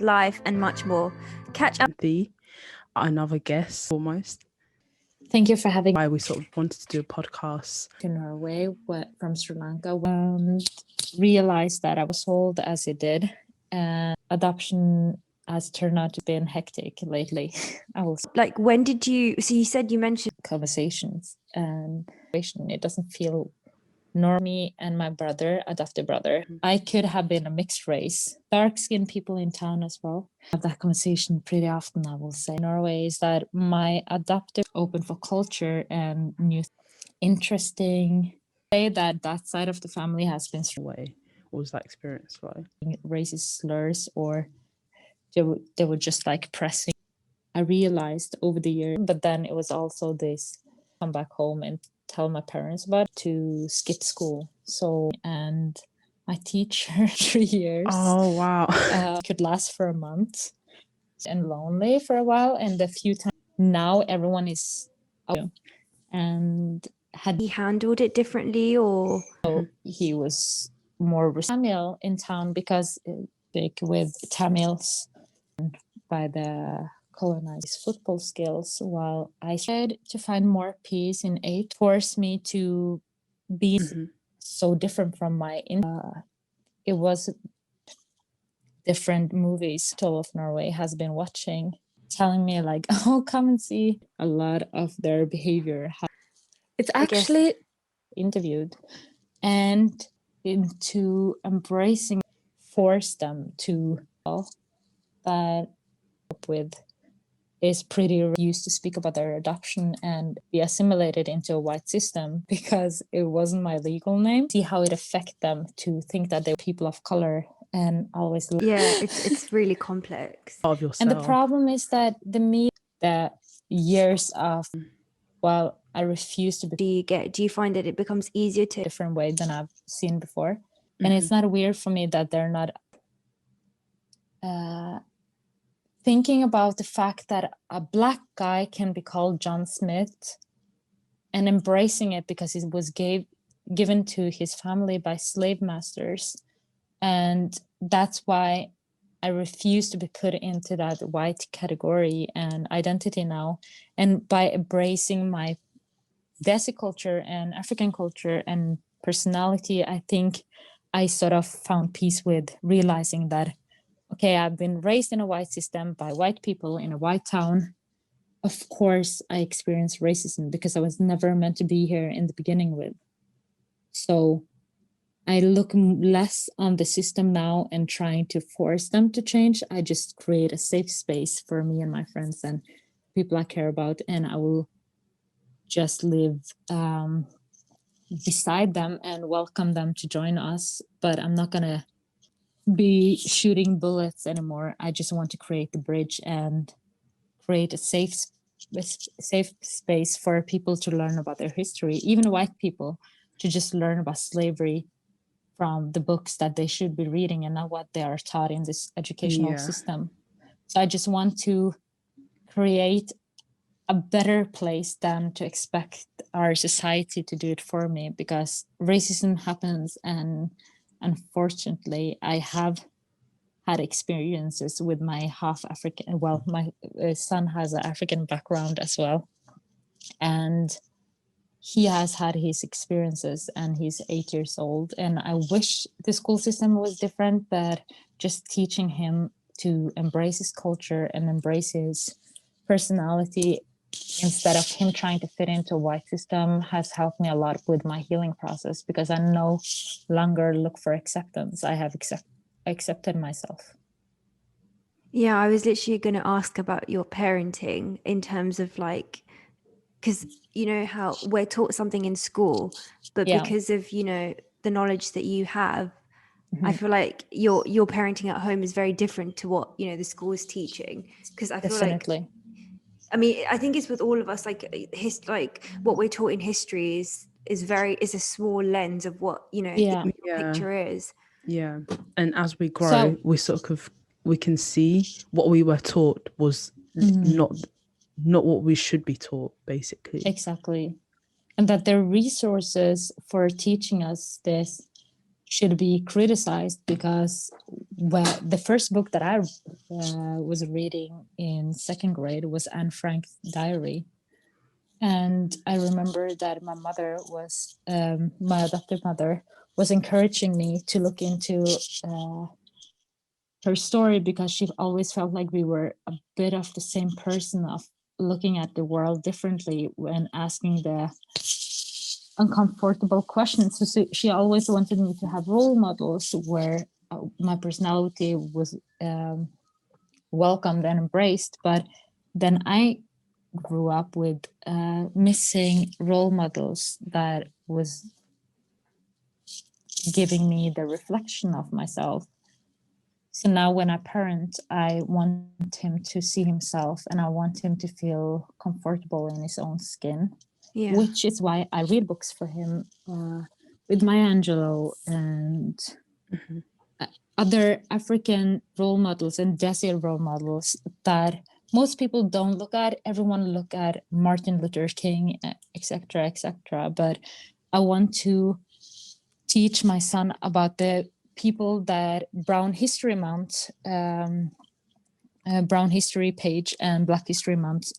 life, and much more. Catch up. Another guest almost. Thank you for having why we sort of wanted to do a podcast in Norway from Sri Lanka. Realized that I was old as it did, and adoption has turned out to be hectic lately. I will like, when did you? So you said you mentioned conversations, and it doesn't feel normal. Me and my adopted brother, I could have been a mixed race. Dark-skinned people in town as well. I have that conversation pretty often, I will say. Norway is that my adopted open for culture and new interesting. Say that side of the family has been way. What was that experience like? Racist slurs, or they were just like pressing. I realized over the years, but then it was also this come back home and tell my parents about to skip school. So, and my teacher 3 years. Oh wow. Could last for a month and lonely for a while, and a few times now everyone is out. And had he handled it differently, or he was more Tamil in town because big with Tamils by the colonized football skills, while I tried to find more peace in it, forced me to be so different from my it was different movies Toll of Norway has been watching, telling me like, oh, come and see a lot of their behavior. It's actually interviewed and into embracing, force them to that with is pretty used to speak about their adoption and be assimilated into a white system because it wasn't my legal name. See how it affects them to think that they're people of color and always it's really complex. Of yourself. And the problem is that the years of I refuse to be. Do you find that it becomes easier to different way than I've seen before? And it's not weird for me that they're not thinking about the fact that a black guy can be called John Smith and embracing it because it was given to his family by slave masters. And that's why I refuse to be put into that white category and identity now. And by embracing my Desi culture and African culture and personality, I think I sort of found peace with realizing that, okay, I've been raised in a white system by white people in a white town. Of course, I experienced racism because I was never meant to be here in the beginning with. So I look less on the system now and trying to force them to change. I just create a safe space for me and my friends and people I care about, and I will just live beside them and welcome them to join us. But I'm not going to be shooting bullets anymore. I just want to create the bridge and create a safe space for people to learn about their history, even white people, to just learn about slavery from the books that they should be reading and not what they are taught in this educational system. So I just want to create a better place than to expect our society to do it for me, because racism happens, and unfortunately I have had experiences with my half African, my son has an African background as well, and he has had his experiences and he's 8 years old, and I wish the school system was different, but just teaching him to embrace his culture and embrace his personality instead of him trying to fit into a white system has helped me a lot with my healing process, because I no longer look for acceptance. I have accepted myself. Yeah, I was literally going to ask about your parenting in terms of like, because you know how we're taught something in school, but because of, you know, the knowledge that you have, I feel like your parenting at home is very different to what, you know, the school is teaching. Because I feel like, I mean, I think it's with all of us, like what we're taught in history is a small lens of what, you know, the picture is. Yeah. And as we grow, we can see what we were taught was not what we should be taught, basically. Exactly. And that the resources for teaching us this should be criticized, because well, the first book that I was reading in second grade was Anne Frank's diary. And I remember that my mother was, my adoptive mother, was encouraging me to look into her story, because she always felt like we were a bit of the same person, of looking at the world differently when asking the uncomfortable questions. So she always wanted me to have role models where my personality was welcomed and embraced. But then I grew up with missing role models that was giving me the reflection of myself. So now when I parent, I want him to see himself, and I want him to feel comfortable in his own skin, which is why I read books for him with Maya Angelou and other African role models and Desi role models that most people don't look at. Everyone look at Martin Luther King, etc., etc. But I want to teach my son about the people that Brown History Month, Brown History page and Black History Month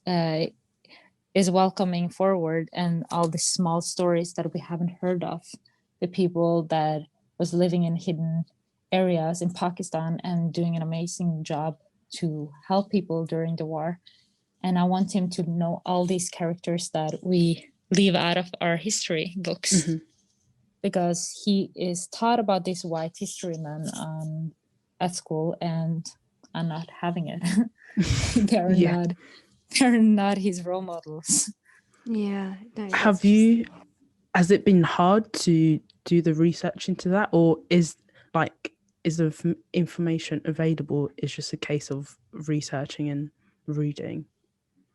is welcoming forward, and all the small stories that we haven't heard of, the people that was living in hidden areas in Pakistan and doing an amazing job to help people during the war. And I want him to know all these characters that we leave out of our history books. Because he is taught about this white history man at school, and I'm not having it. They're not his role models. Yeah. No, has it been hard to do the research into that, or is the information available? It's just a case of researching and reading?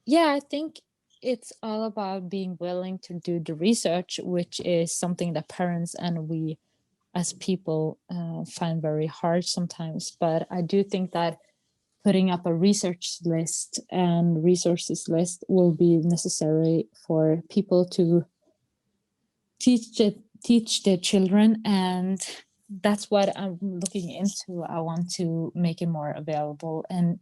Yeah, I think it's all about being willing to do the research, which is something that parents and we as people find very hard sometimes. But I do think that putting up a research list and resources list will be necessary for people to teach their children, and that's what I'm looking into. I want to make it more available and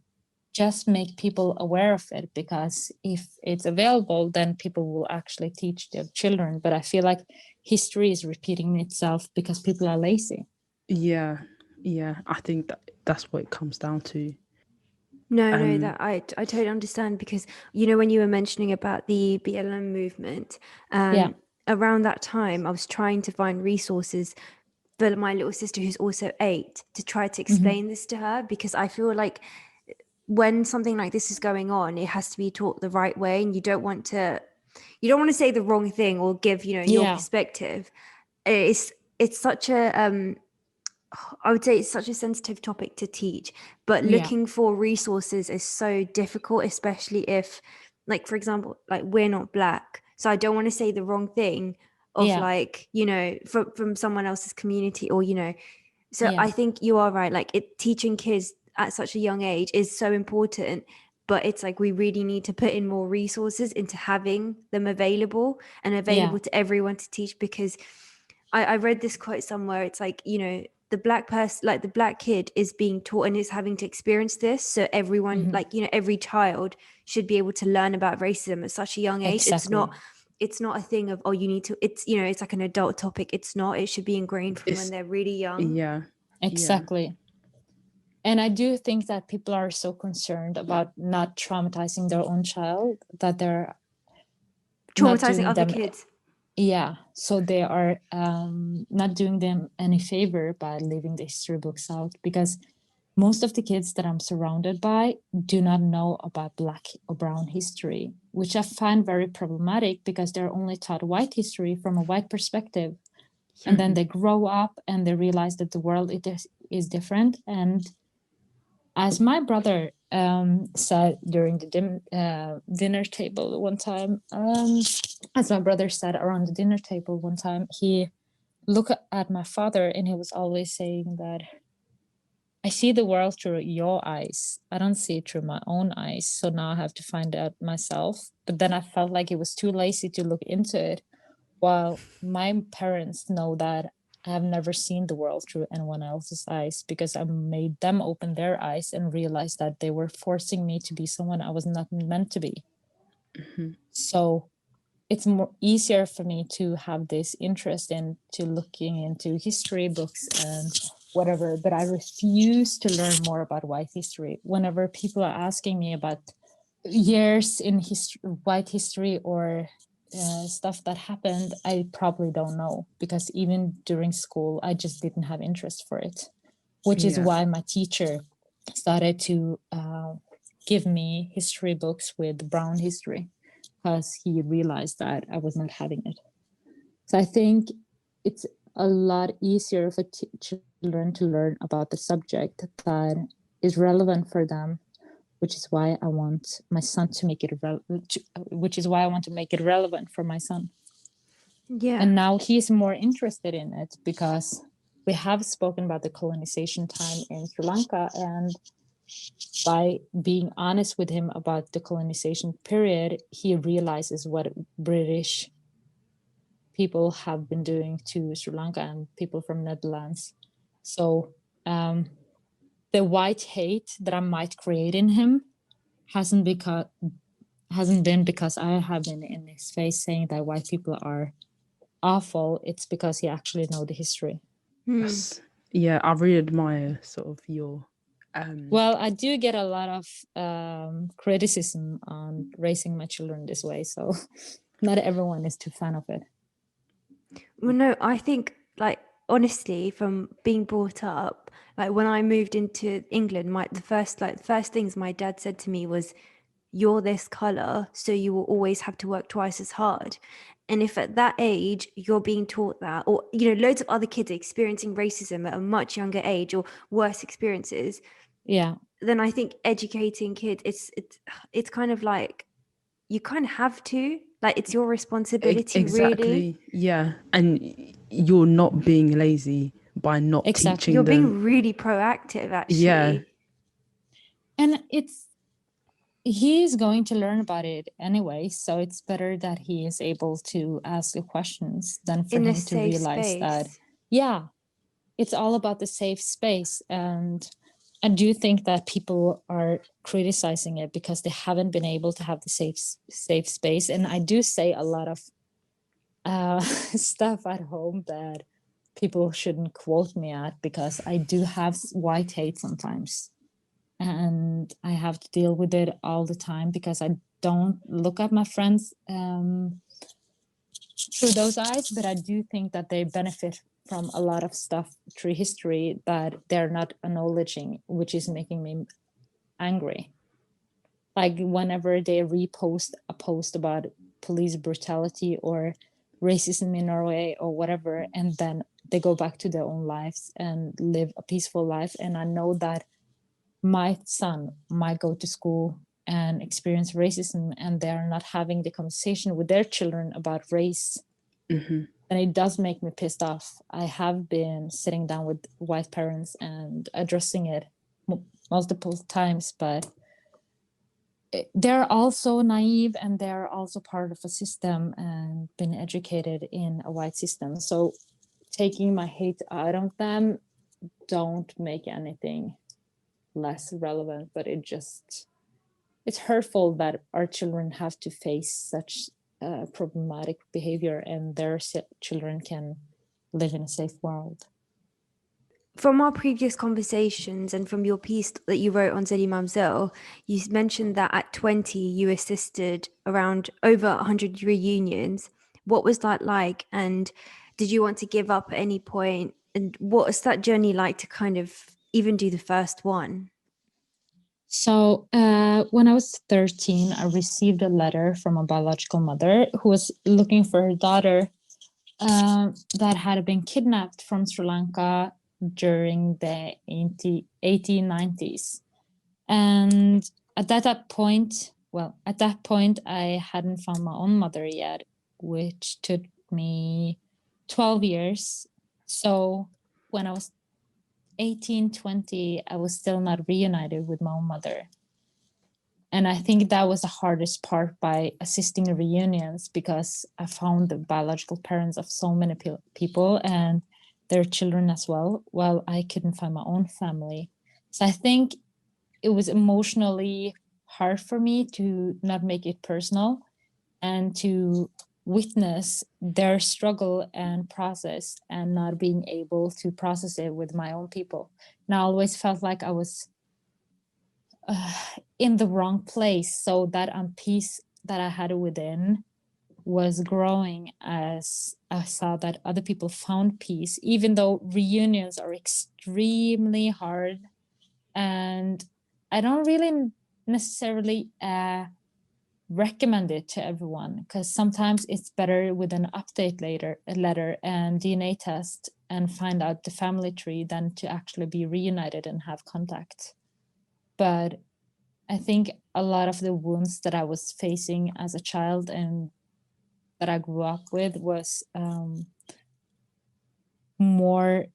just make people aware of it, because if it's available, then people will actually teach their children. But I feel like history is repeating itself because people are lazy. Yeah, I think that's what it comes down to. No, that I totally understand, because when you were mentioning about the BLM movement, around that time I was trying to find resources for my little sister, who's also 8, to try to explain this to her, because I feel like when something like this is going on, it has to be taught the right way, and you don't want to say the wrong thing or give your perspective. It's such a I would say it's such a sensitive topic to teach, but looking for resources is so difficult, especially if, like, for example, like, we're not Black, so I don't want to say the wrong thing of from someone else's community, or so I think you are right. Like, teaching kids at such a young age is so important, but it's like we really need to put in more resources into having them available to everyone to teach, because I read this quote somewhere. It's like, the Black person, like the Black kid, is being taught and is having to experience this. So everyone, every child should be able to learn about racism at such a young age. Exactly. It's not a thing of, you need to, it's, it's like an adult topic. It's not, it should be ingrained from when they're really young. Yeah. Exactly. And I do think that people are so concerned about not traumatizing their own child that they're traumatizing other kids. Yeah, so they are not doing them any favor by leaving the history books out, because most of the kids that I'm surrounded by do not know about Black or Brown history, which I find very problematic, because they're only taught white history from a white perspective. And then they grow up and they realize that the world is different. And as my brother said during the dinner table one time, as my brother said around the dinner table one time, he looked at my father and he was always saying that, I see the world through your eyes. I don't see it through my own eyes. So now I have to find out myself. But then I felt like he was too lazy to look into it, while my parents know that I have never seen the world through anyone else's eyes, because I made them open their eyes and realize that they were forcing me to be someone I was not meant to be. So it's more easier for me to have this interest into looking into history books and whatever, but I refuse to learn more about white history. Whenever people are asking me about years in history, white history, or stuff that happened, I probably don't know, because even during school, I just didn't have interest for it, which is why my teacher started to give me history books with brown history, because he realized that I was not having it. So I think it's a lot easier for children to learn about the subject that is relevant for them, which is why I want my son to make it which is why I want to make it relevant for my son. Yeah. And now he's more interested in it, because we have spoken about the colonization time in Sri Lanka, and by being honest with him about the colonization period, he realizes what British people have been doing to Sri Lanka and people from Netherlands. So the white hate that I might create in him hasn't been because I have been in his face saying that white people are awful. It's because he actually know the history. Yeah, I really admire sort of your well, I do get a lot of criticism on raising my children this way, so not everyone is too fan of it. Well, no, I think, like, honestly, from being brought up, like when I moved into England, the first things my dad said to me was, "You're this color, so you will always have to work twice as hard." And if at that age you're being taught that, or loads of other kids are experiencing racism at a much younger age or worse experiences, then I think educating kids, it's kind of like you kind of have to, like, it's your responsibility. exactly. Really. Yeah, and you're not being lazy by not teaching You're them. being really proactive, actually. Yeah. And he's going to learn about it anyway, so it's better that he is able to ask the questions than for him to realize that it's all about the safe space. And I do think that people are criticizing it because they haven't been able to have the safe space. And I do say a lot of stuff at home that people shouldn't quote me at, because I do have white hate sometimes. And I have to deal with it all the time, because I don't look at my friends through those eyes, but I do think that they benefit from a lot of stuff through history that they're not acknowledging, which is making me angry. Like whenever they repost a post about police brutality or racism in Norway or whatever, and then they go back to their own lives and live a peaceful life. And I know that my son might go to school and experience racism, and they're not having the conversation with their children about race. And it does make me pissed off. I have been sitting down with white parents and addressing it multiple times, but they're also naive, and they're also part of a system and been educated in a white system. So taking my hate out of them don't make anything less relevant, but it's hurtful that our children have to face such problematic behavior, and their children can live in a safe world. From our previous conversations and from your piece that you wrote on Zedi Mamzel, you mentioned that at 20 you assisted around over 100 reunions. What was that like, and did you want to give up at any point, and what was that journey like to kind of even do the first one? So when I was 13, I received a letter from a biological mother who was looking for her daughter that had been kidnapped from Sri Lanka during the 1890s. And at that point, I hadn't found my own mother yet, which took me 12 years. So when I was 18, 20, I was still not reunited with my own mother. And I think that was the hardest part by assisting reunions, because I found the biological parents of so many people, and their children as well, while I couldn't find my own family. So I think it was emotionally hard for me to not make it personal and to witness their struggle and process and not being able to process it with my own people. And I always felt like I was in the wrong place. So that peace that I had within was growing as I saw that other people found peace, even though reunions are extremely hard. And I don't really necessarily recommend it to everyone, because sometimes it's better with an update letter and DNA test and find out the family tree than to actually be reunited and have contact. But I think a lot of the wounds that I was facing as a child and that I grew up with was more,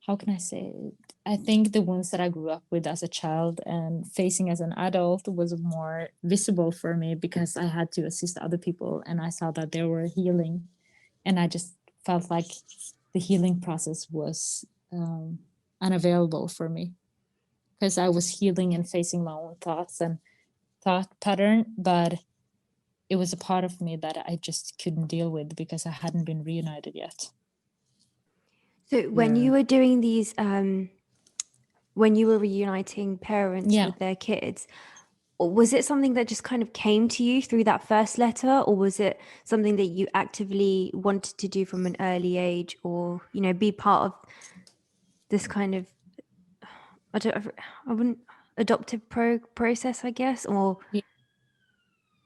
how can I say it? I think the ones that I grew up with as a child and facing as an adult was more visible for me, because I had to assist other people and I saw that they were healing. And I just felt like the healing process was unavailable for me, because I was healing and facing my own thoughts and thought pattern, but it was a part of me that I just couldn't deal with because I hadn't been reunited yet. So when you were doing these, when you were reuniting parents with their kids, was it something that just kind of came to you through that first letter, or was it something that you actively wanted to do from an early age, or, you know, be part of this kind of, I wouldn't, adoptive process, I guess, or?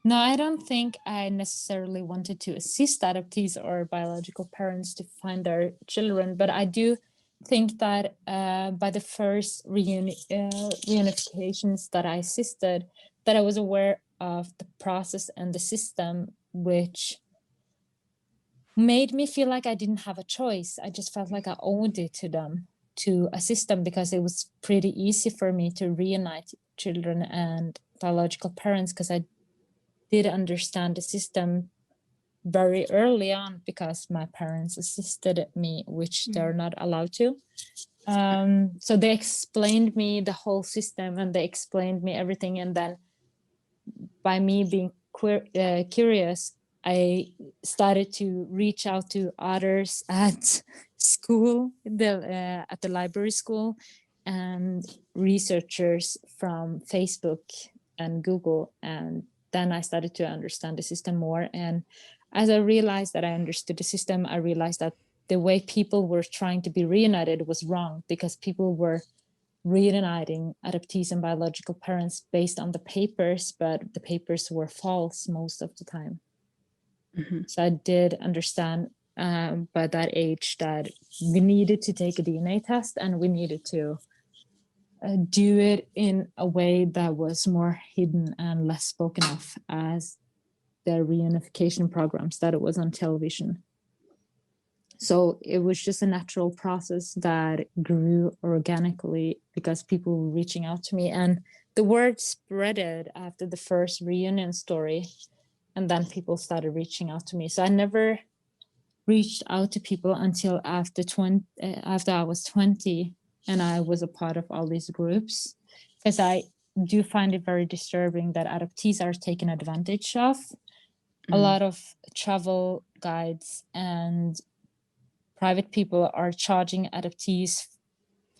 No, I don't think I necessarily wanted to assist adoptees or biological parents to find their children, but I do think that by the first reunifications that I assisted, that I was aware of the process and the system, which made me feel like I didn't have a choice. I just felt like I owed it to them to assist them, because it was pretty easy for me to reunite children and biological parents, because I did understand the system very early on, because my parents assisted me, which they're not allowed to. So they explained me the whole system and they explained me everything. And then by me being curious, I started to reach out to others at school, at the library school, and researchers from Facebook and Google. And then I started to understand the system more. And as I realized that I understood the system, I realized that the way people were trying to be reunited was wrong, because people were reuniting adoptees and biological parents based on the papers, but the papers were false most of the time. So I did understand by that age that we needed to take a DNA test, and we needed to do it in a way that was more hidden and less spoken of as the reunification programs that it was on television. So it was just a natural process that grew organically because people were reaching out to me, and the word spreaded after the first reunion story, and then people started reaching out to me. So I never reached out to people until after I was 20 and I was a part of all these groups, because I do find it very disturbing that adoptees are taken advantage of. A lot of travel guides and private people are charging adoptees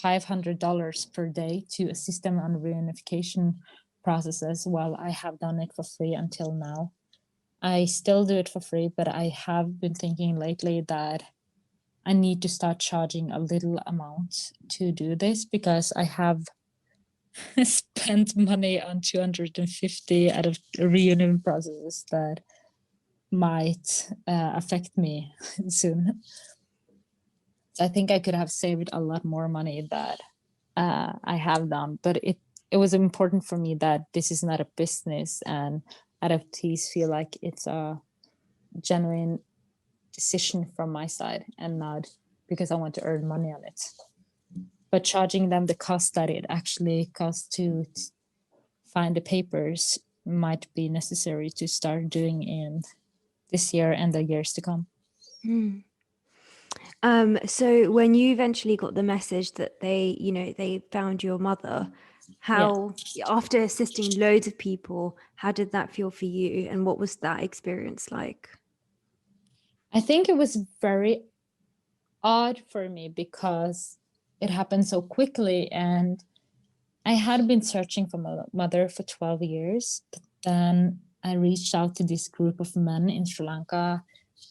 $500 per day to assist them on reunification processes, while I have done it for free until now. I still do it for free, but I have been thinking lately that I need to start charging a little amount to do this, because I have spent money on 250 out of reunion processes that might affect me soon. I think I could have saved a lot more money that I have done, but it was important for me that this is not a business, and adoptees feel like it's a genuine decision from my side and not because I want to earn money on it. But charging them the cost that it actually costs to find the papers might be necessary to start doing in this year and the years to come. So when you eventually got the message that they found your mother, how, after assisting loads of people, how did that feel for you? And what was that experience like? I think it was very odd for me because it happened so quickly, and I had been searching for my mother for 12 years. But then I reached out to this group of men in Sri Lanka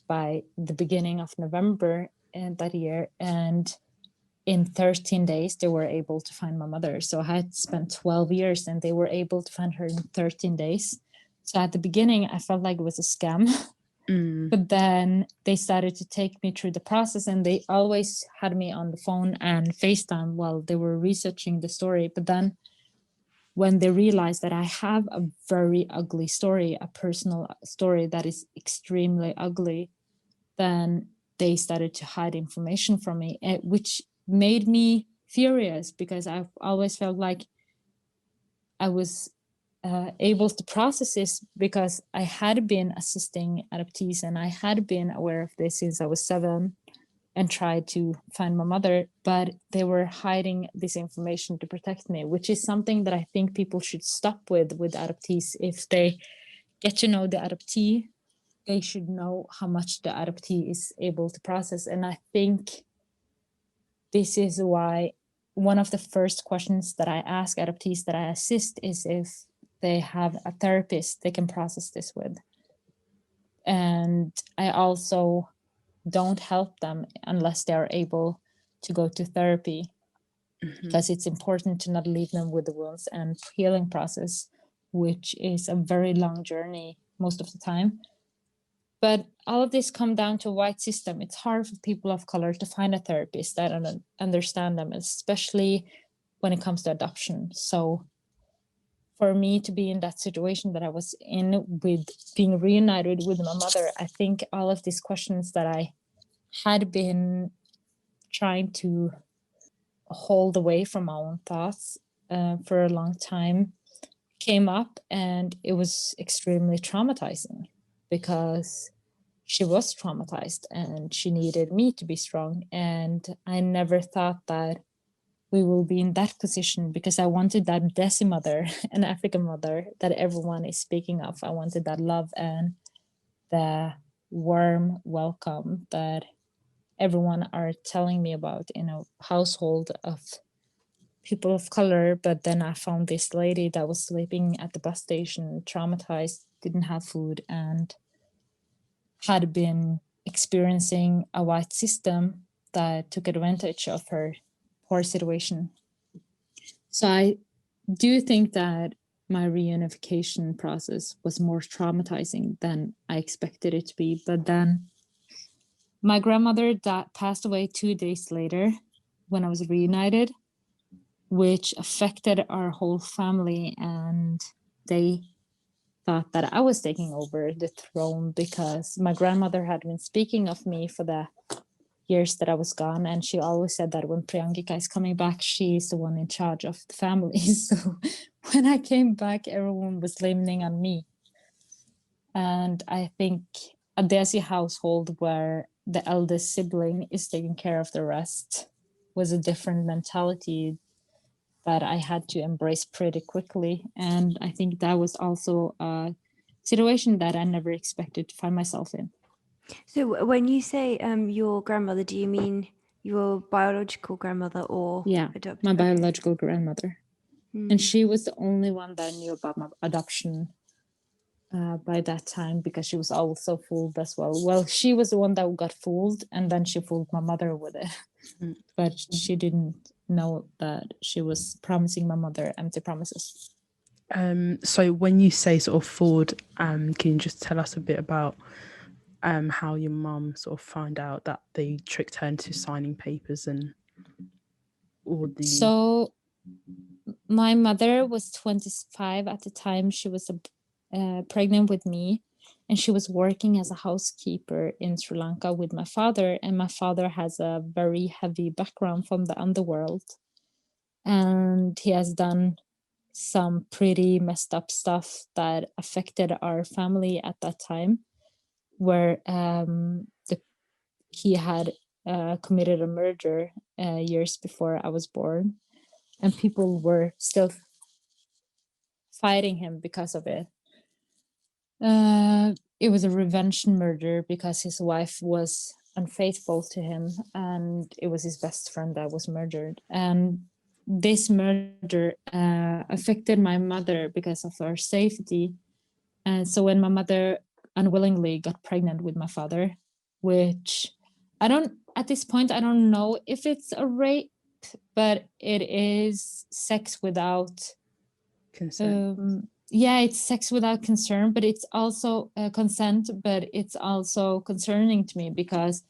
by the beginning of November that year, and in 13 days they were able to find my mother. So I had spent 12 years and they were able to find her in 13 days. So at the beginning I felt like it was a scam. But then they started to take me through the process, and they always had me on the phone and FaceTime while they were researching the story. But then when they realized that I have a very ugly story, a personal story that is extremely ugly, then they started to hide information from me, which made me furious, because I've always felt like I was able to process this because I had been assisting adoptees and I had been aware of this since I was 7 and tried to find my mother, but they were hiding this information to protect me, which is something that I think people should stop with adoptees. If they get to know the adoptee, they should know how much the adoptee is able to process. And I think this is why one of the first questions that I ask adoptees that I assist is if they have a therapist they can process this with. And I also don't help them unless they are able to go to therapy, because it's important to not leave them with the wounds and healing process, which is a very long journey most of the time. But all of this come down to a white system. It's hard for people of color to find a therapist that understand them, especially when it comes to adoption. So for me to be in that situation that I was in, with being reunited with my mother, I think all of these questions that I had been trying to hold away from my own thoughts for a long time came up, and it was extremely traumatizing because she was traumatized and she needed me to be strong. And I never thought that we will be in that position, because I wanted that Desi mother, an African mother that everyone is speaking of. I wanted that love and the warm welcome that everyone are telling me about in a household of people of color. But then I found this lady that was sleeping at the bus station, traumatized, didn't have food, and had been experiencing a white system that took advantage of her poor situation. So I do think that my reunification process was more traumatizing than I expected it to be. But then my grandmother passed away 2 days later when I was reunited, which affected our whole family. And they thought that I was taking over the throne because my grandmother had been speaking of me for the years that I was gone. And she always said that when Priyangika is coming back, she is the one in charge of the family. So when I came back, everyone was blaming on me. And I think a Desi household where the eldest sibling is taking care of the rest was a different mentality that I had to embrace pretty quickly. And I think that was also a situation that I never expected to find myself in. So when you say your grandmother, do you mean your biological grandmother or adopted? My biological grandmother. And she was the only one that knew about my adoption by that time, because she was also fooled as well. Well, she was the one that got fooled, and then she fooled my mother with it. But she didn't know that she was promising my mother empty promises. So when you say sort of fooled, can you just tell us a bit about how your mum sort of found out that they tricked her into signing papers and all the... So my mother was 25 at the time she was pregnant with me, and she was working as a housekeeper in Sri Lanka with my father. And my father has a very heavy background from the underworld, and he has done some pretty messed up stuff that affected our family at that time, where the he had committed a murder years before I was born, and people were still fighting him because of it. It was a revenge murder because his wife was unfaithful to him, and it was his best friend that was murdered. And this murder affected my mother because of her safety. And so when my mother unwillingly got pregnant with my father, which at this point, I don't know if it's a rape, but it is sex without consent. Yeah, it's sex without concern, but it's also consent, but it's also concerning to me because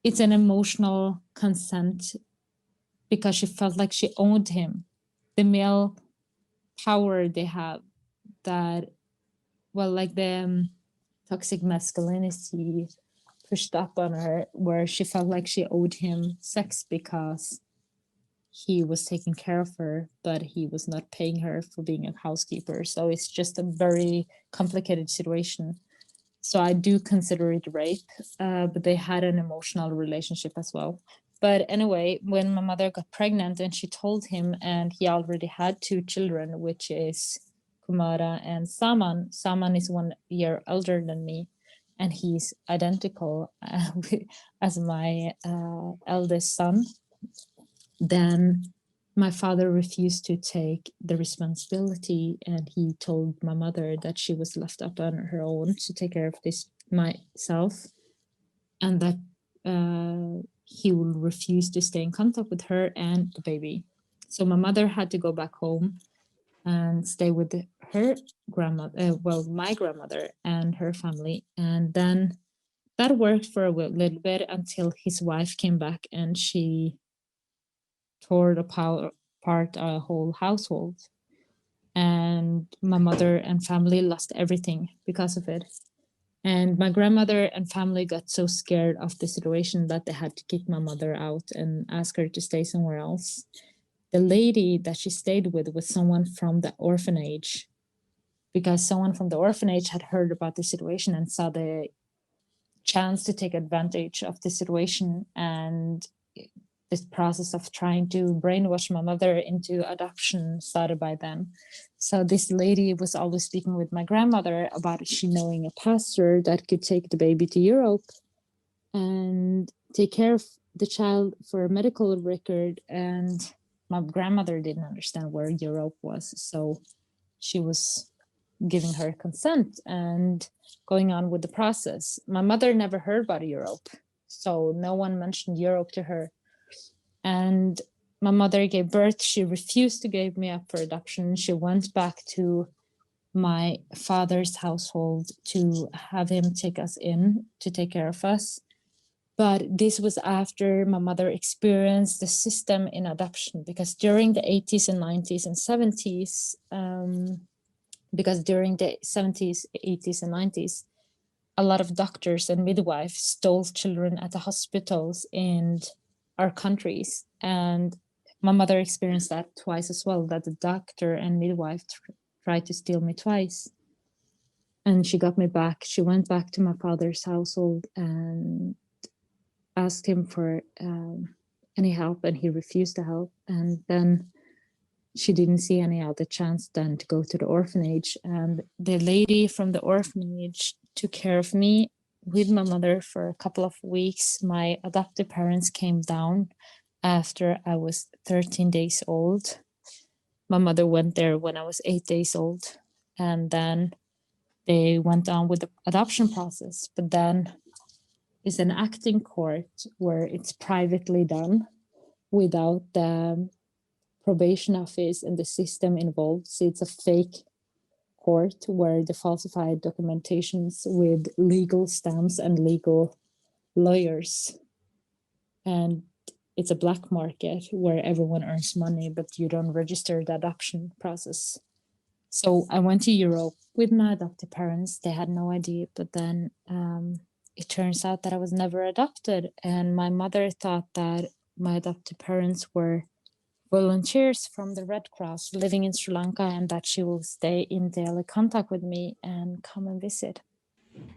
it's an emotional consent, because she felt like she owned him. The male power they have, that, well, like the toxic masculinity pushed up on her, where she felt like she owed him sex because he was taking care of her, but he was not paying her for being a housekeeper. So it's just a very complicated situation. So I do consider it rape, but they had an emotional relationship as well. But anyway, when my mother got pregnant and she told him, and he already had 2 children, which is Kumara and Saman. Saman is 1 year older than me, and he's identical as my eldest son. Then my father refused to take the responsibility, and he told my mother that she was left up on her own to take care of this myself, and that he will refuse to stay in contact with her and the baby. So my mother had to go back home and stay with her grandmother, my grandmother and her family. And then that worked for a little bit until his wife came back, and she tore apart a whole household. And my mother and family lost everything because of it. And my grandmother and family got so scared of the situation that they had to kick my mother out and ask her to stay somewhere else. The lady that she stayed with was someone from the orphanage, because someone from the orphanage had heard about the situation and saw the chance to take advantage of the situation. And this process of trying to brainwash my mother into adoption started by then. So this lady was always speaking with my grandmother about she knowing a pastor that could take the baby to Europe and take care of the child for a medical record. And my grandmother didn't understand where Europe was, so she was giving her consent and going on with the process. My mother never heard about Europe, so no one mentioned Europe to her. And my mother gave birth. She refused to give me up for adoption. She went back to my father's household to have him take us in to take care of us. But this was after my mother experienced the system in adoption, because during the 80s and 90s and 70s, because during the 70s, 80s and 90s, a lot of doctors and midwives stole children at the hospitals in our countries. And my mother experienced that twice as well, that the doctor and midwife tried to steal me twice. And she got me back. She went back to my father's household and asked him for any help, and he refused to help. And then she didn't see any other chance than to go to the orphanage. And the lady from the orphanage took care of me with my mother for a couple of weeks. My adoptive parents came down after I was 13 days old. My mother went there when I was 8 days old, and then they went on with the adoption process. But then it's an acting court where it's privately done without the probation office and the system involved. So it's a fake court where they falsified documentations with legal stamps and legal lawyers. And it's a black market where everyone earns money, but you don't register the adoption process. So I went to Europe with my adoptive parents. They had no idea, but then it turns out that I was never adopted. And my mother thought that my adoptive parents were volunteers from the Red Cross living in Sri Lanka, and that she will stay in daily contact with me and come and visit.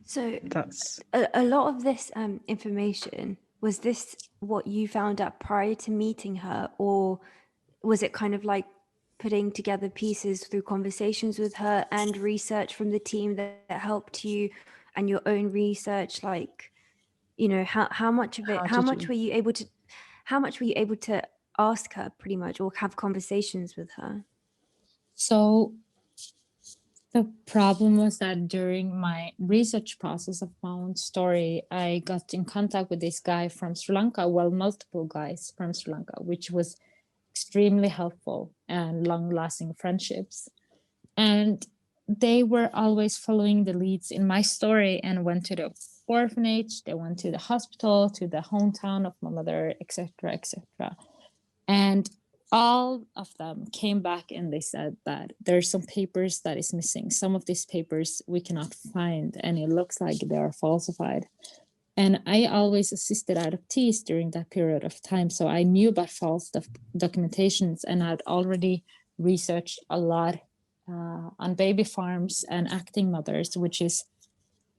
So That's a lot of this information, was this what you found out prior to meeting her, or was it kind of like putting together pieces through conversations with her and research from the team that helped you, and your own research? Like, you know, how much of it, how did you? how much were you able to ask her pretty much, or have conversations with her? So the problem was that during my research process of my own story, I got in contact with this guy from Sri Lanka, well, multiple guys from Sri Lanka, which was extremely helpful and long-lasting friendships. And they were always following the leads in my story and went to the orphanage, they went to the hospital, to the hometown of my mother, etc., etc. And all of them came back and they said that there's some papers that is missing. Some of these papers we cannot find, and it looks like they are falsified. And I always assisted adoptees during that period of time, so I knew about false documentations, and I'd already researched a lot on baby farms and acting mothers, which is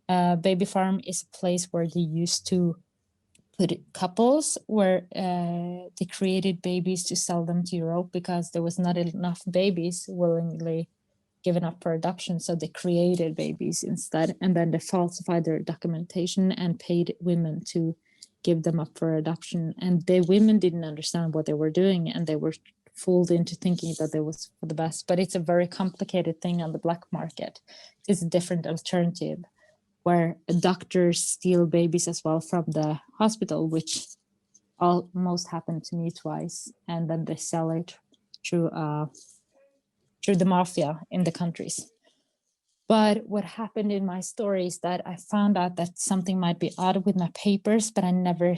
baby farm is a place where they used to put couples where they created babies to sell them to Europe because there was not enough babies willingly given up for adoption. So they created babies instead, and then they falsified their documentation and paid women to give them up for adoption. And the women didn't understand what they were doing, and they were fooled into thinking that it was for the best. But it's a very complicated thing on the black market. It's a different alternative where doctors steal babies as well from the hospital, which almost happened to me twice, and then they sell it through the mafia in the countries. But what happened in my story is that I found out that something might be odd with my papers, but I never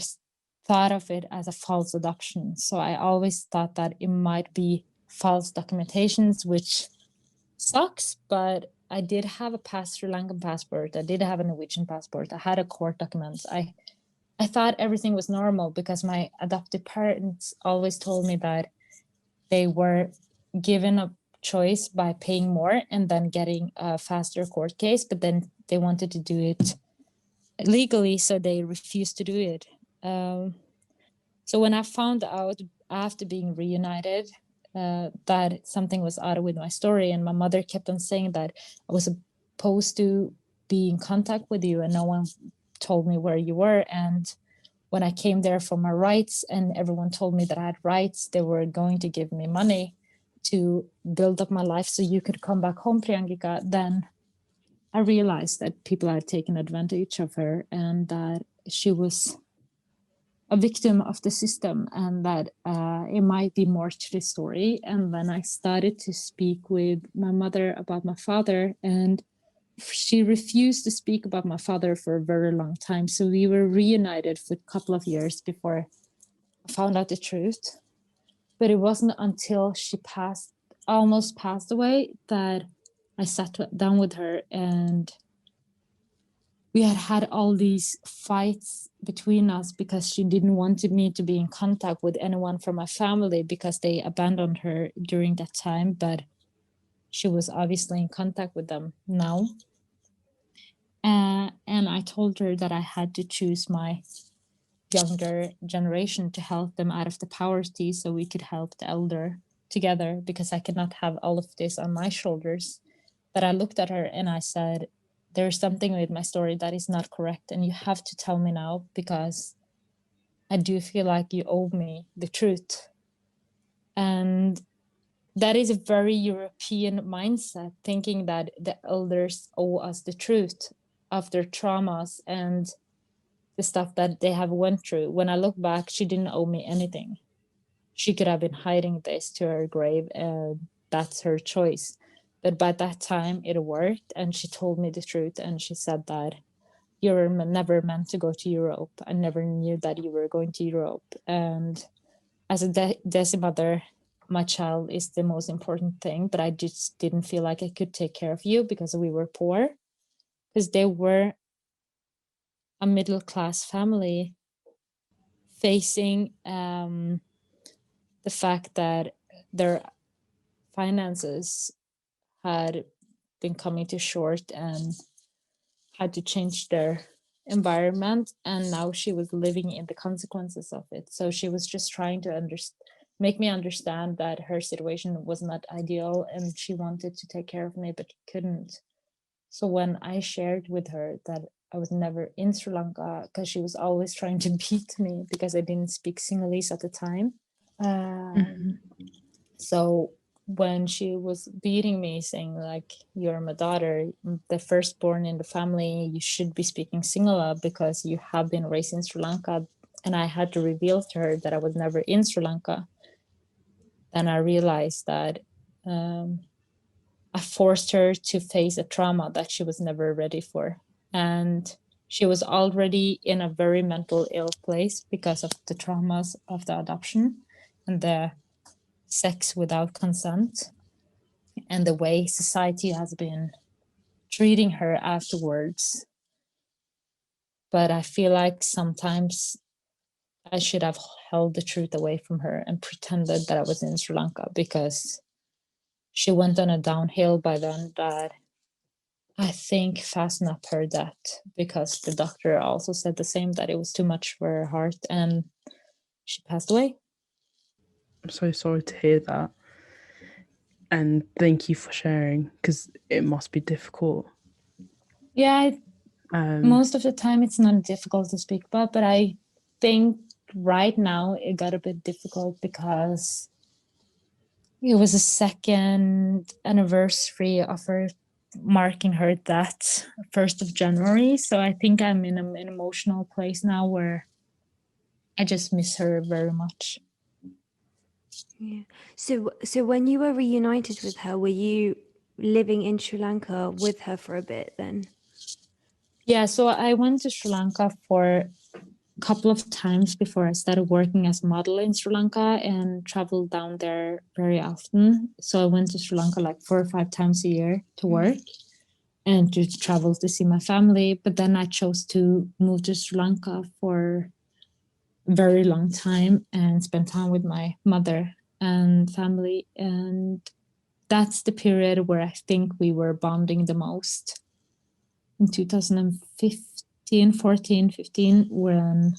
thought of it as a false adoption. So I always thought that it might be false documentations, which sucks, but I did have a Sri Lankan passport. I did have a Norwegian passport. I had a court documents. I thought everything was normal because my adoptive parents always told me that they were given a choice by paying more and then getting a faster court case, but then they wanted to do it legally, so they refused to do it. So when I found out after being reunited that something was odd with my story, and my mother kept on saying that I was supposed to be in contact with you and no one told me where you were. And when I came there for my rights and everyone told me that I had rights, they were going to give me money to build up my life so you could come back home, Priyangika, then I realized that people had taken advantage of her and that she was a victim of the system, and that it might be more to the story. And then I started to speak with my mother about my father, and she refused to speak about my father for a very long time. So we were reunited for a couple of years before I found out the truth. But it wasn't until she almost passed away, that I sat down with her, and we had all these fights between us because she didn't want me to be in contact with anyone from my family because they abandoned her during that time, but she was obviously in contact with them now. And I told her that I had to choose my younger generation to help them out of the poverty so we could help the elder together, because I could not have all of this on my shoulders. But I looked at her and I said, there's something with my story that is not correct, and you have to tell me now, because I do feel like you owe me the truth. And that is a very European mindset, thinking that the elders owe us the truth of their traumas and the stuff that they have went through. When I look back, she didn't owe me anything. She could have been hiding this to her grave, and that's her choice. But by that time, it worked, and she told me the truth, and she said that you were never meant to go to Europe. I never knew that you were going to Europe. And as a Desi mother, my child is the most important thing, but I just didn't feel like I could take care of you because we were poor, because they were a middle-class family facing the fact that their finances had been coming to short, and had to change their environment, and now she was living in the consequences of it. So she was just trying to make me understand that her situation was not ideal and she wanted to take care of me but couldn't. So when I shared with her that I was never in Sri Lanka, because she was always trying to beat me because I didn't speak Sinhalese at the time. So when she was beating me, saying like, you're my daughter, the firstborn in the family, you should be speaking Sinhala because you have been raised in Sri Lanka. And I had to reveal to her that I was never in Sri Lanka. Then I realized that I forced her to face a trauma that she was never ready for. And she was already in a very mental ill place because of the traumas of the adoption and the sex without consent and the way society has been treating her afterwards. But I feel like sometimes I should have held the truth away from her and pretended that I was in Sri Lanka, because she went on a downhill by then that I think fastened up her death, because the doctor also said the same, that it was too much for her heart, and she passed away. I'm so sorry to hear that. And thank you for sharing, because it must be difficult. Yeah, most of the time it's not difficult to speak about, but I think right now it got a bit difficult because it was a second anniversary of her marking her death, 1st of January. So I think I'm in an emotional place now where I just miss her very much. Yeah. So when you were reunited with her, were you living in Sri Lanka with her for a bit then? Yeah, so I went to Sri Lanka for a couple of times before I started working as a model in Sri Lanka, and traveled down there very often. So I went to Sri Lanka like 4 or 5 times a year to work and to travel to see my family. But then I chose to move to Sri Lanka for a very long time and spend time with my mother and family. And that's the period where I think we were bonding the most. In 2015, 14, 15, when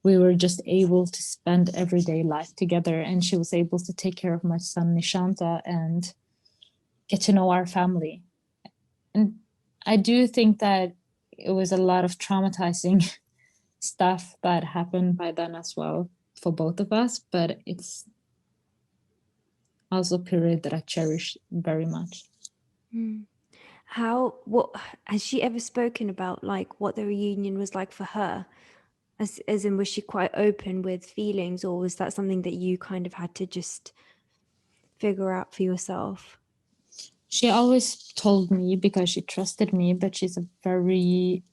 we were just able to spend everyday life together, and she was able to take care of my son Nishanta and get to know our family. And I do think that it was a lot of traumatizing stuff that happened by then as well for both of us, but it's also a period that I cherish very much. What has she ever spoken about, like what the reunion was like for her? As in, was she quite open with feelings, or was that something that you kind of had to just figure out for yourself? She always told me because she trusted me, but she's a very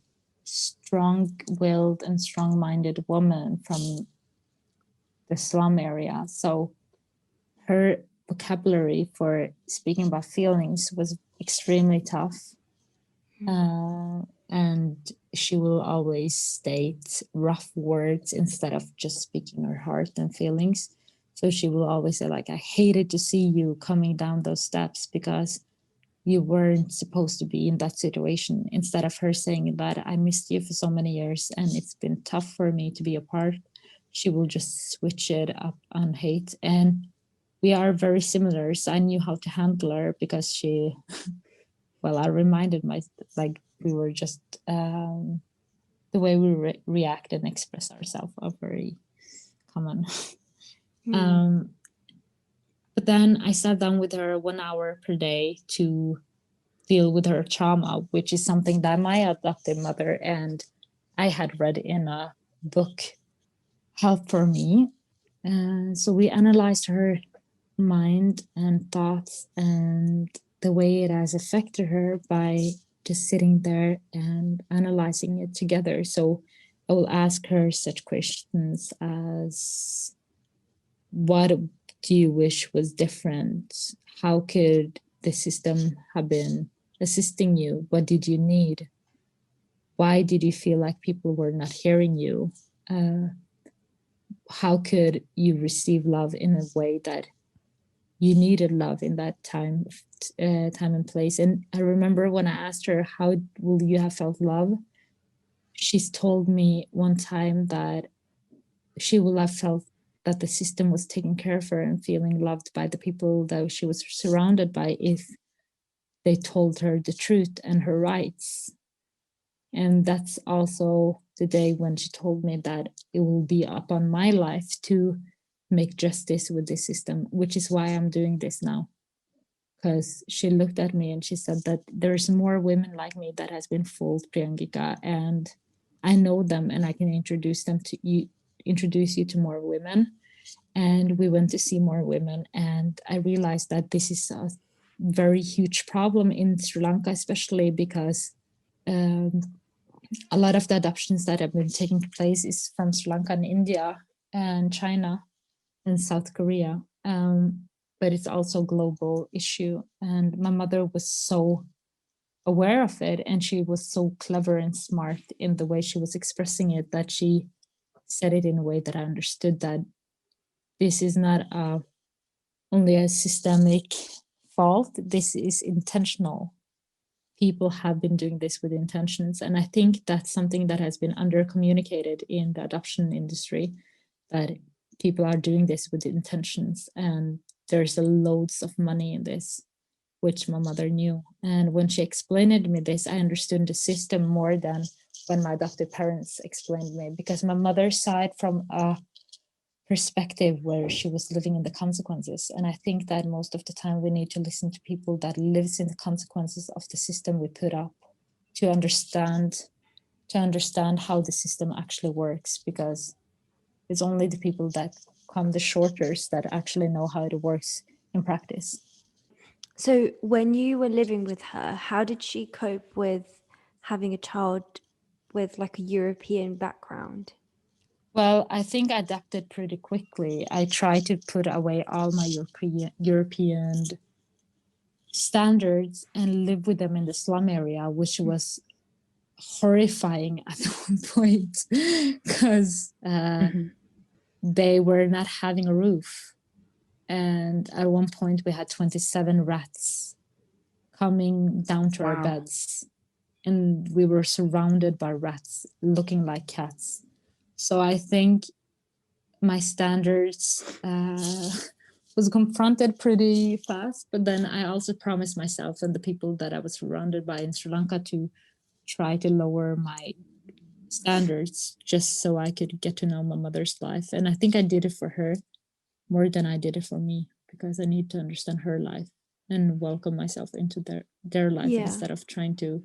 strong-willed and strong-minded woman from the slum area. So her vocabulary for speaking about feelings was extremely tough. And she will always state rough words instead of just speaking her heart and feelings. So she will always say like, I hated to see you coming down those steps because you weren't supposed to be in that situation. Instead of her saying that I missed you for so many years and it's been tough for me to be apart, she will just switch it up on hate. And we are very similar. So I knew how to handle her because she, well, I reminded myself, like we were just, the way we react and express ourselves are very common. But then I sat down with her 1 hour per day to deal with her trauma, which is something that my adoptive mother and I had read in a book helped for me. So we analyzed her mind and thoughts and the way it has affected her by just sitting there and analyzing it together. So I will ask her such questions as, what do you wish was different? How could the system have been assisting you? What did you need? Why did you feel like people were not hearing you? How could you receive love in a way that you needed love in that time and place. And I remember when I asked her, how will you have felt love? She's told me one time that she will have felt that the system was taking care of her and feeling loved by the people that she was surrounded by if they told her the truth and her rights. And that's also the day when she told me that it will be upon my life to make justice with this system, which is why I'm doing this now. Because she looked at me and she said that there's more women like me that has been fooled, Priyangika, and I know them and I can introduce you to more women. And we went to see more women, and I realized that this is a very huge problem in Sri Lanka, especially because a lot of the adoptions that have been taking place is from Sri Lanka and India and China and South Korea. But it's also a global issue. And my mother was so aware of it, and she was so clever and smart in the way she was expressing it that she said it in a way that I understood that this is not only a systemic fault, this is intentional. People have been doing this with intentions. And I think that's something that has been under communicated in the adoption industry, that people are doing this with intentions, and there's loads of money in this, which my mother knew. And when she explained to me this, I understood the system more than when my adopted parents explained to me, because my mother saw it from a perspective where she was living in the consequences. And I think that most of the time we need to listen to people that lives in the consequences of the system we put up to understand how the system actually works, because it's only the people that come the shorters that actually know how it works in practice. So when you were living with her, how did she cope with having a child with like a European background? Well, I think I adapted pretty quickly. I tried to put away all my European standards and live with them in the slum area, which was horrifying at one point because they were not having a roof. And at one point we had 27 rats coming down to our beds, and we were surrounded by rats looking like cats. So I think my standards was confronted pretty fast, but then I also promised myself and the people that I was surrounded by in Sri Lanka to try to lower my standards just so I could get to know my mother's life. And I think I did it for her more than I did it for me, because I need to understand her life and welcome myself into their life instead of trying to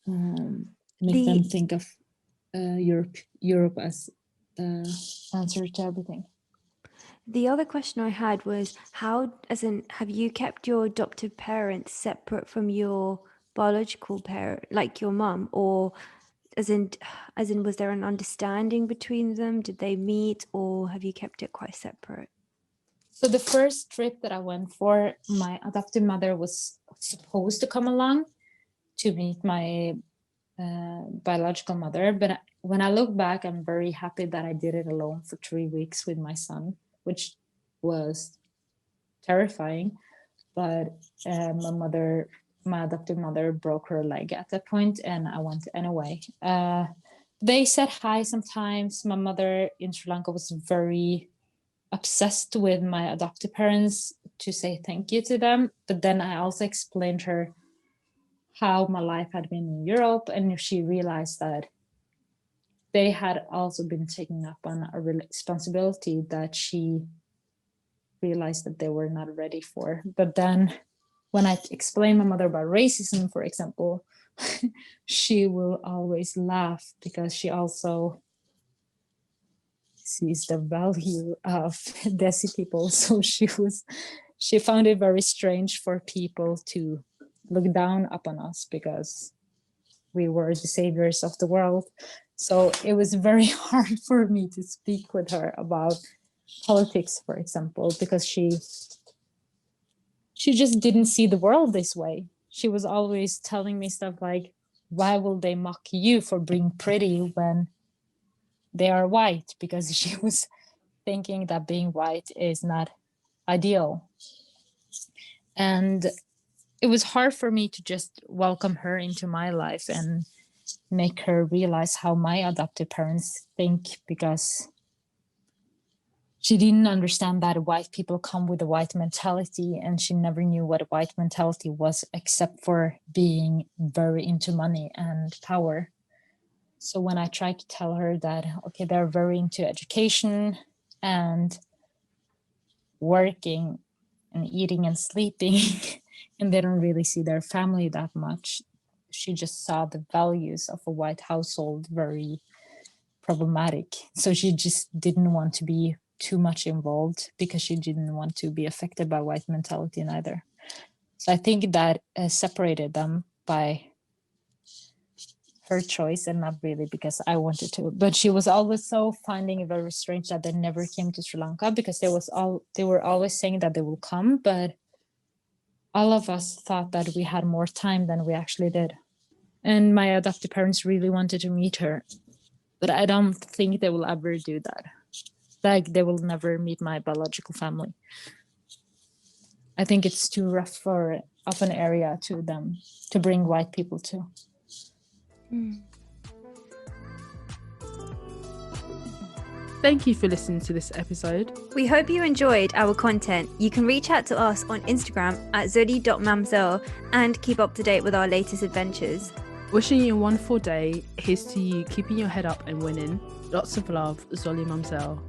make them think of Europe as the answer to everything. The other question I had was have you kept your adoptive parents separate from your biological parent, like your mum, or as in was there an understanding between them? Did they meet, or have you kept it quite separate? So the first trip that I went for, my adoptive mother was supposed to come along to meet my biological mother. But when I look back, I'm very happy that I did it alone for 3 weeks with my son, which was terrifying. But my adoptive mother broke her leg at that point, and I went anyway. They said hi sometimes. My mother in Sri Lanka was very obsessed with my adoptive parents to say thank you to them. But then I also explained her how my life had been in Europe, and she realized that they had also been taking up on a responsibility that she realized that they were not ready for. But then when I explain my mother about racism, for example, she will always laugh because she also sees the value of Desi people. So she found it very strange for people to look down upon us because we were the saviors of the world. So it was very hard for me to speak with her about politics, for example, because she just didn't see the world this way. She was always telling me stuff like, why will they mock you for being pretty when they are white? Because she was thinking that being white is not ideal. And it was hard for me to just welcome her into my life and make her realize how my adoptive parents think, because she didn't understand that white people come with a white mentality, and she never knew what a white mentality was except for being very into money and power. So when I tried to tell her that, okay, they're very into education and working and eating and sleeping, and they don't really see their family that much, she just saw the values of a white household very problematic. So she just didn't want to be too much involved because she didn't want to be affected by white mentality neither. So I think that separated them by her choice and not really because I wanted to. But she was always so finding it very strange that they never came to Sri Lanka, because they were always saying that they will come, but all of us thought that we had more time than we actually did. And my adoptive parents really wanted to meet her, but I don't think they will ever do that. Like, they will never meet my biological family. I think it's too rough of an area to them to bring white people to. Thank you for listening to this episode. We hope you enjoyed our content. You can reach out to us on Instagram at zodi.mamzel and keep up to date with our latest adventures. Wishing you a wonderful day. Here's to you keeping your head up and winning. Lots of love, Zoli Mamzel.